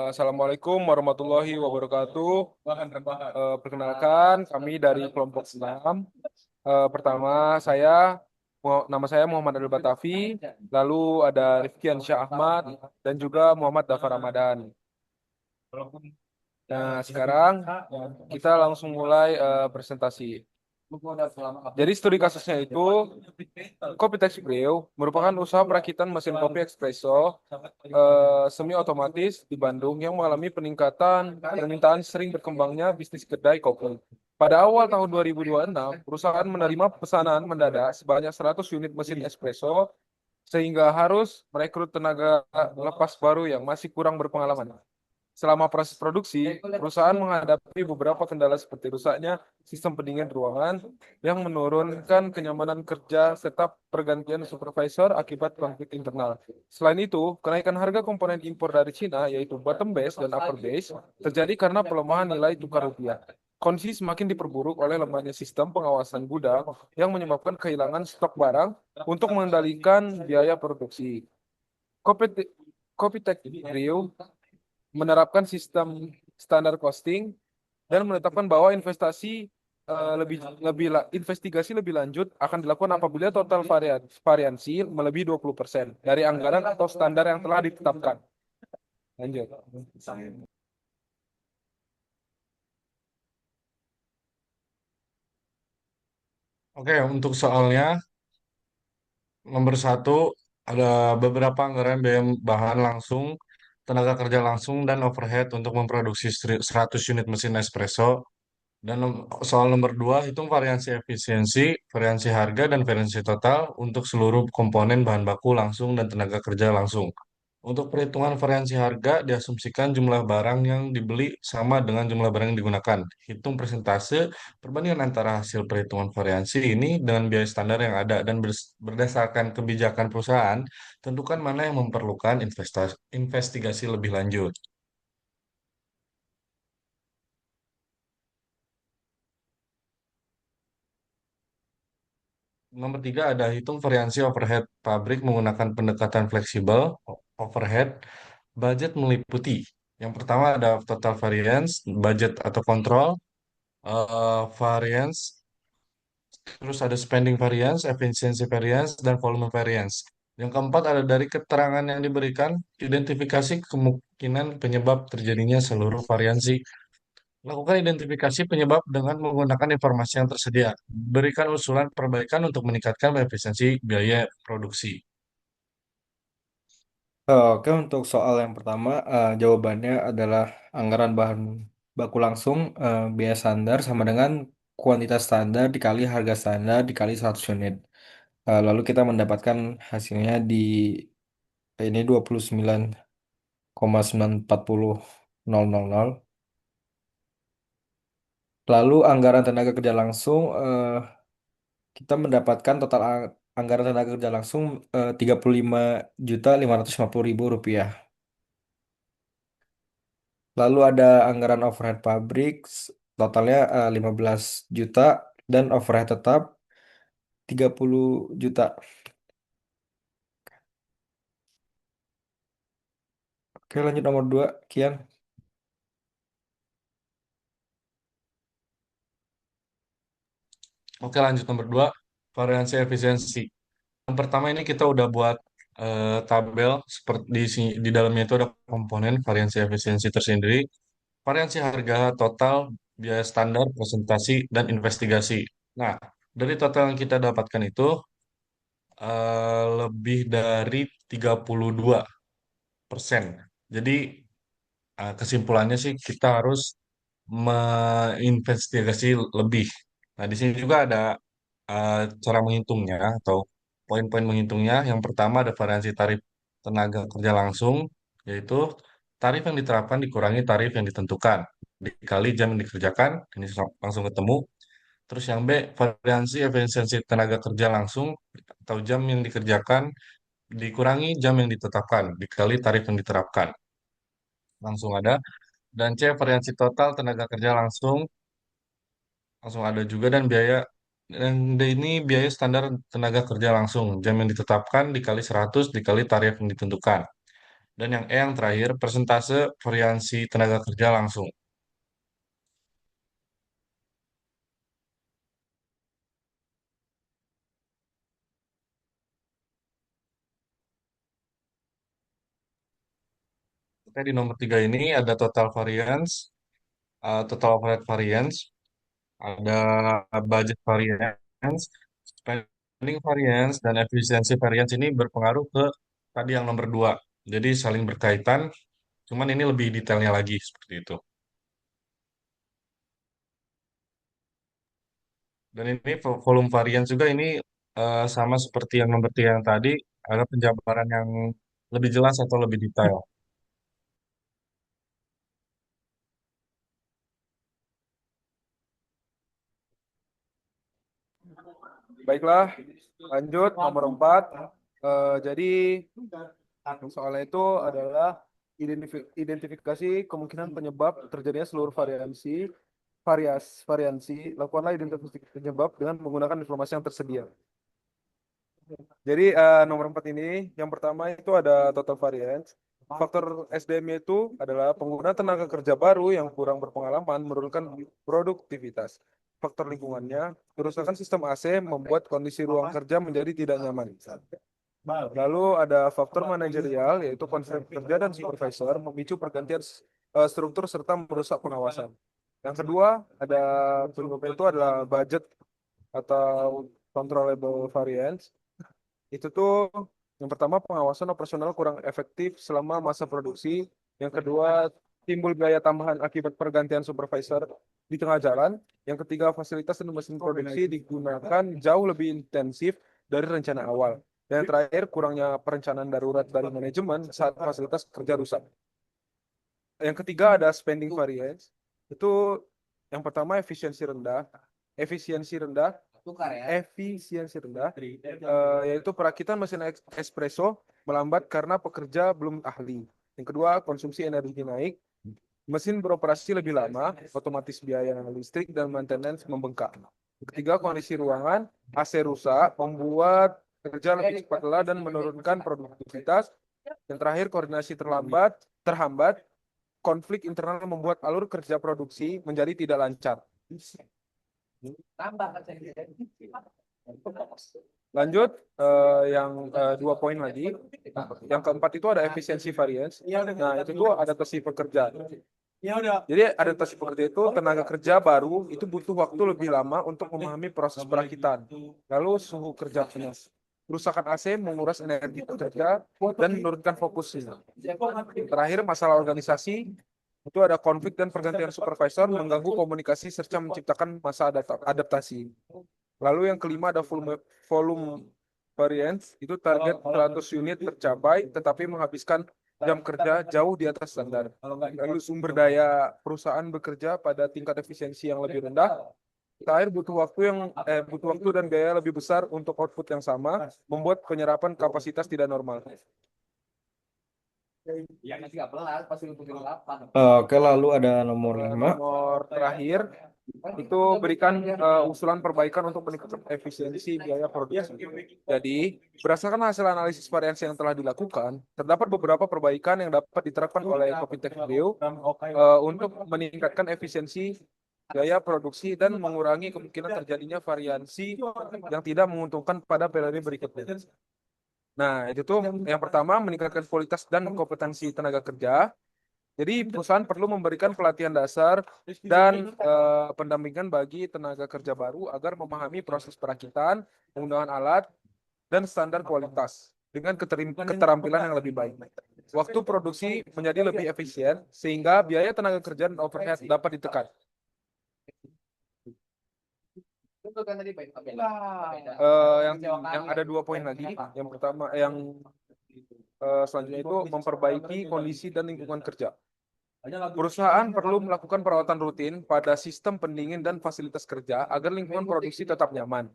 Assalamualaikum warahmatullahi wabarakatuh. Perkenalkan, kami dari kelompok 6. Pertama, nama saya Muhammad Abdul Batafi, lalu ada Rifki Ansyah Ahmad, dan juga Muhammad Dafar Ramadan. Nah, sekarang kita langsung mulai presentasi. Jadi studi kasusnya itu, Copytex Brew merupakan usaha perakitan mesin kopi espresso semi otomatis di Bandung yang mengalami peningkatan permintaan sering berkembangnya bisnis kedai kopi. Pada awal tahun 2026, perusahaan menerima pesanan mendadak sebanyak 100 unit mesin espresso sehingga harus merekrut tenaga lepas baru yang masih kurang berpengalaman. Selama proses produksi, perusahaan menghadapi beberapa kendala seperti rusaknya sistem pendingin ruangan yang menurunkan kenyamanan kerja serta pergantian supervisor akibat konflik internal. Selain itu, kenaikan harga komponen impor dari Cina yaitu bottom base dan upper base terjadi karena pelemahan nilai tukar rupiah. Kondisi semakin diperburuk oleh lemahnya sistem pengawasan gudang yang menyebabkan kehilangan stok barang untuk mengendalikan biaya produksi. Kopit- Copytek Rio menerapkan sistem standar costing dan menetapkan bahwa investigasi lebih lanjut akan dilakukan apabila total variansi melebihi 20% dari anggaran atau standar yang telah ditetapkan. Lanjut. Oke, untuk soalnya nomor satu ada beberapa anggaran biaya bahan langsung, tenaga kerja langsung, dan overhead untuk memproduksi 100 unit mesin espresso. Dan soal nomor dua hitung variansi efisiensi, variansi harga, dan variansi total untuk seluruh komponen bahan baku langsung dan tenaga kerja langsung. Untuk perhitungan variansi harga, diasumsikan jumlah barang yang dibeli sama dengan jumlah barang yang digunakan. Hitung persentase perbandingan antara hasil perhitungan variansi ini dengan biaya standar yang ada dan berdasarkan kebijakan perusahaan, tentukan mana yang memerlukan investigasi lebih lanjut. Nomor tiga ada hitung variansi overhead pabrik menggunakan pendekatan fleksibel overhead. Budget meliputi yang pertama ada total variance, budget atau kontrol, variance, terus ada spending variance, efficiency variance, dan volume variance. Yang keempat ada dari keterangan yang diberikan, identifikasi kemungkinan penyebab terjadinya seluruh variansi. Lakukan identifikasi penyebab dengan menggunakan informasi yang tersedia. Berikan usulan perbaikan untuk meningkatkan efisiensi biaya produksi. Oke, untuk soal yang pertama, jawabannya adalah anggaran bahan baku langsung biaya standar sama dengan kuantitas standar dikali harga standar dikali 100 unit. Lalu kita mendapatkan hasilnya di ini 29,940.000. Lalu anggaran tenaga kerja langsung kita mendapatkan total anggaran tenaga kerja langsung 35.550.000 rupiah. Lalu ada anggaran overhead pabrik totalnya 15 juta dan overhead tetap 30 juta. Oke, lanjut nomor 2, Kian. Oke, lanjut nomor dua, variansi efisiensi. Yang pertama ini kita udah buat tabel seperti di dalamnya itu ada komponen variansi efisiensi tersendiri, variansi harga total, biaya standar, presentasi, dan investigasi. Nah, dari total yang kita dapatkan itu lebih dari 32%. Jadi kesimpulannya sih kita harus menginvestigasi lebih. Nah, di sini juga ada eh, cara menghitungnya atau poin-poin menghitungnya. Yang pertama ada variansi tarif tenaga kerja langsung, yaitu tarif yang diterapkan dikurangi tarif yang ditentukan dikali jam yang dikerjakan. Ini langsung ketemu. Terus yang B, variansi efisiensi tenaga kerja langsung atau jam yang dikerjakan dikurangi jam yang ditetapkan dikali tarif yang diterapkan. Langsung ada. Dan C, variansi total tenaga kerja langsung ada juga, dan D ini biaya standar tenaga kerja langsung jam yang ditetapkan dikali 100 dikali tarif yang ditentukan. Dan yang yang terakhir, persentase variansi tenaga kerja langsung. Oke, di nomor 3 ini ada total variance, total overhead variance, ada budget variance, spending variance, dan efisiensi variance ini berpengaruh ke tadi yang nomor 2. Jadi saling berkaitan, cuman ini lebih detailnya lagi seperti itu. Dan ini volume variance juga ini sama seperti yang nomor 3 yang tadi, ada penjabaran yang lebih jelas atau lebih detail. Baiklah, lanjut nomor 4. Jadi soalnya itu adalah identifikasi kemungkinan penyebab terjadinya seluruh variansi. Lakukanlah identifikasi penyebab dengan menggunakan informasi yang tersedia. Jadi nomor 4 ini, yang pertama itu ada total variance. Faktor SDM itu adalah penggunaan tenaga kerja baru yang kurang berpengalaman menurunkan produktivitas. Faktor lingkungannya, kerusakan sistem AC membuat kondisi ruang kerja menjadi tidak nyaman. Lalu ada faktor manajerial, yaitu konsep kerja dan supervisor memicu pergantian struktur serta merusak pengawasan. Yang kedua, ada penyebab itu adalah budget atau controllable variance. Itu tuh yang pertama pengawasan operasional kurang efektif selama masa produksi. Yang kedua, timbul biaya tambahan akibat pergantian supervisor di tengah jalan. Yang ketiga, fasilitas dan mesin produksi digunakan jauh lebih intensif dari rencana awal. Dan yang terakhir, kurangnya perencanaan darurat dari manajemen saat fasilitas kerja rusak. Yang ketiga ada spending variance. Itu yang pertama efisiensi rendah. Efisiensi rendah yaitu perakitan mesin espresso melambat karena pekerja belum ahli. Yang kedua, konsumsi energi naik, mesin beroperasi lebih lama, otomatis biaya listrik dan maintenance membengkak. Yang ketiga, kondisi ruangan, AC rusak, membuat kerja lebih cepat lelah dan menurunkan produktivitas. Yang terakhir, koordinasi terhambat, konflik internal membuat alur kerja produksi menjadi tidak lancar. Lanjut, yang 2 poin lagi. Yang keempat itu ada efisiensi variance. Nah, itu tuh adaptasi pekerja. Jadi adaptasi pekerja itu tenaga kerja baru itu butuh waktu lebih lama untuk memahami proses perakitan. Lalu suhu kerja panas. Kerusakan AC menguras energi pekerja dan menurunkan fokusnya. Terakhir, masalah organisasi. Itu ada konflik dan pergantian supervisor mengganggu komunikasi serta menciptakan masa adaptasi. Lalu yang kelima ada volume variance, itu target 100 unit tercapai tetapi menghabiskan jam kerja jauh di atas standar. Lalu sumber daya perusahaan bekerja pada tingkat efisiensi yang lebih rendah. Terakhir butuh waktu dan biaya lebih besar untuk output yang sama, membuat penyerapan kapasitas tidak normal. Oke, lalu ada nomor 5. Nomor terakhir itu berikan usulan perbaikan untuk meningkatkan efisiensi biaya produksi. Jadi, berdasarkan hasil analisis variansi yang telah dilakukan, terdapat beberapa perbaikan yang dapat diterapkan oleh Copytek Brio untuk meningkatkan efisiensi biaya produksi dan mengurangi kemungkinan terjadinya variansi yang tidak menguntungkan pada periode berikutnya. Nah, itu tuh yang pertama meningkatkan kualitas dan kompetensi tenaga kerja. Jadi perusahaan perlu memberikan pelatihan dasar dan pendampingan bagi tenaga kerja baru agar memahami proses perakitan, penggunaan alat, dan standar kualitas dengan keterampilan yang lebih baik. Waktu produksi menjadi lebih efisien sehingga biaya tenaga kerja dan overhead dapat ditekan. Yang ada 2 poin lagi. Yang pertama, selanjutnya itu memperbaiki kondisi dan lingkungan kerja. Perusahaan perlu melakukan perawatan rutin pada sistem pendingin dan fasilitas kerja agar lingkungan produksi tetap nyaman.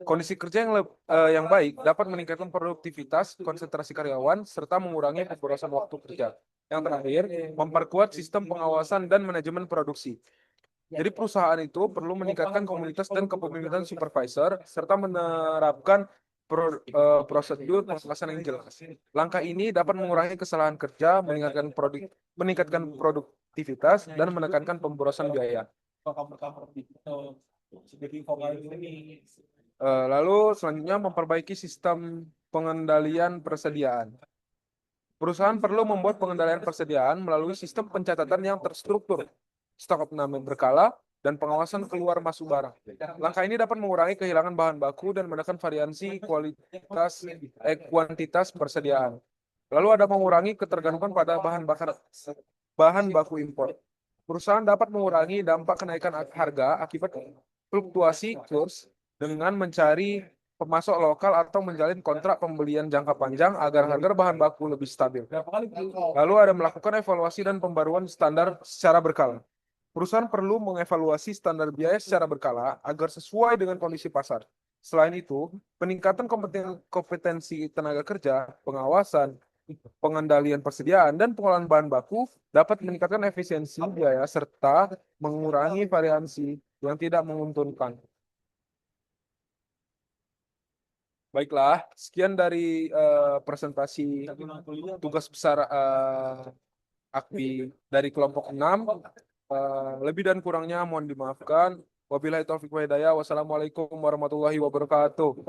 Kondisi kerja yang baik dapat meningkatkan produktivitas, konsentrasi karyawan, serta mengurangi pemborosan waktu kerja. Yang terakhir, memperkuat sistem pengawasan dan manajemen produksi. Jadi perusahaan itu perlu meningkatkan komunitas dan kepemimpinan supervisor, serta menerapkan prosedur pengawasan yang jelas. Langkah ini dapat mengurangi kesalahan kerja, meningkatkan produktivitas, dan menekankan pemborosan biaya. Lalu selanjutnya memperbaiki sistem pengendalian persediaan. Perusahaan perlu membuat pengendalian persediaan melalui sistem pencatatan yang terstruktur, stok opname berkala, dan pengawasan keluar masuk barang. Langkah ini dapat mengurangi kehilangan bahan baku dan menekan variasi kuantitas persediaan. Lalu ada mengurangi ketergantungan pada bahan baku impor. Perusahaan dapat mengurangi dampak kenaikan harga akibat fluktuasi kurs dengan mencari pemasok lokal atau menjalin kontrak pembelian jangka panjang agar harga bahan baku lebih stabil. Lalu ada melakukan evaluasi dan pembaruan standar secara berkala. Perusahaan perlu mengevaluasi standar biaya secara berkala agar sesuai dengan kondisi pasar. Selain itu, peningkatan kompetensi tenaga kerja, pengawasan, pengendalian persediaan, dan pengolahan bahan baku dapat meningkatkan efisiensi biaya serta mengurangi variasi yang tidak menguntungkan. Baiklah, sekian dari presentasi tugas besar AKBI dari kelompok 6. Lebih dan kurangnya mohon dimaafkan. Wabillahi taufiq wa hidayah. Wassalamualaikum warahmatullahi wabarakatuh.